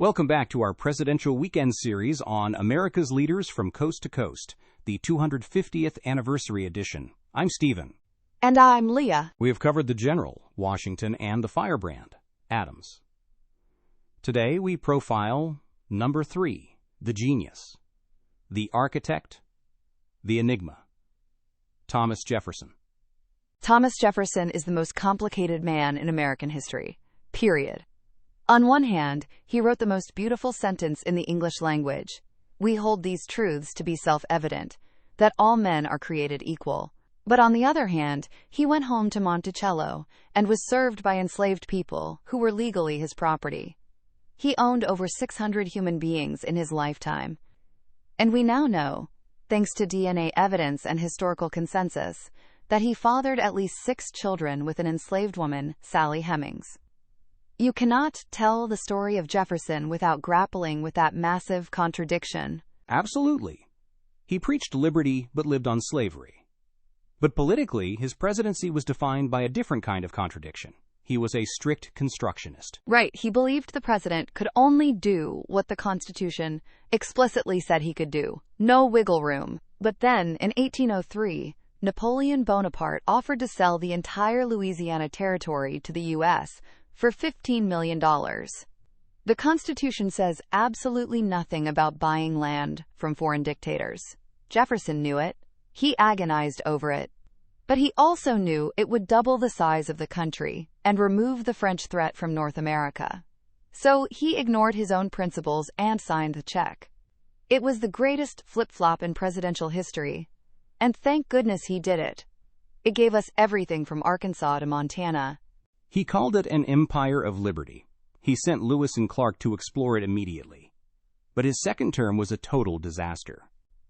Welcome back to our Presidential Weekend series on America's Leaders from Coast to Coast, the 250th Anniversary Edition. I'm Stephen. And I'm Leah. We have covered the General, Washington, and the firebrand, Adams. Today we profile number 3, the Genius, the Architect, the Enigma, Thomas Jefferson. Thomas Jefferson is the most complicated man in American history, period. On one hand, he wrote the most beautiful sentence in the English language. We hold these truths to be self-evident, that all men are created equal. But on the other hand, he went home to Monticello and was served by enslaved people who were legally his property. He owned over 600 human beings in his lifetime. And we now know, thanks to DNA evidence and historical consensus, that he fathered at least 6 children with an enslaved woman, Sally Hemings. You cannot tell the story of Jefferson without grappling with that massive contradiction. Absolutely. He preached liberty but lived on slavery. But politically, his presidency was defined by a different kind of contradiction. He was a strict constructionist. Right, he believed the president could only do what the Constitution explicitly said he could do. No wiggle room. But then, in 1803, Napoleon Bonaparte offered to sell the entire Louisiana territory to the U.S. for $15 million. The Constitution says absolutely nothing about buying land from foreign dictators. Jefferson knew it. He agonized over it. But he also knew it would double the size of the country and remove the French threat from North America. So he ignored his own principles and signed the check. It was the greatest flip-flop in presidential history. And thank goodness he did it. It gave us everything from Arkansas to Montana. He called it an empire of liberty. He sent Lewis and Clark to explore it immediately. But his second term was a total disaster.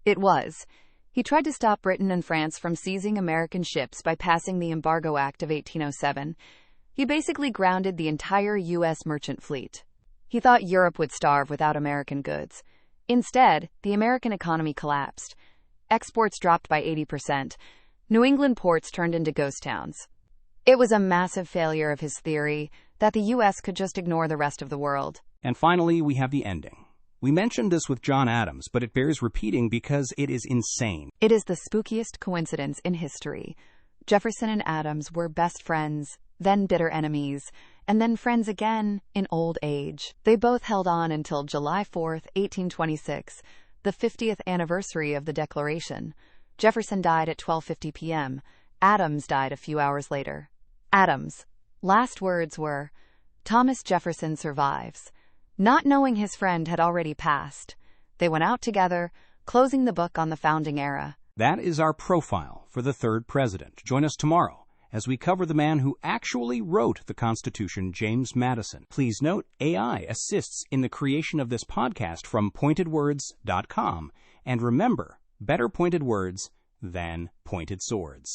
It was. He tried to stop Britain and France from seizing American ships by passing the Embargo Act of 1807. He basically grounded the entire U.S. merchant fleet. He thought Europe would starve without American goods. Instead, the American economy collapsed. Exports dropped by 80%. New England ports turned into ghost towns. It was a massive failure of his theory that the U.S. could just ignore the rest of the world. And finally, we have the ending. We mentioned this with John Adams, but it bears repeating because it is insane. It is the spookiest coincidence in history. Jefferson and Adams were best friends, then bitter enemies, and then friends again in old age. They both held on until July 4, 1826, the 50th anniversary of the Declaration. Jefferson died at 12:50 p.m. Adams died a few hours later. Adams' last words were, "Thomas Jefferson survives." Not knowing his friend had already passed, they went out together, closing the book on the founding era. That is our profile for the third president. Join us tomorrow as we cover the man who actually wrote the Constitution, James Madison. Please note, AI assists in the creation of this podcast from pointedwords.com. And remember, better pointed words than pointed swords.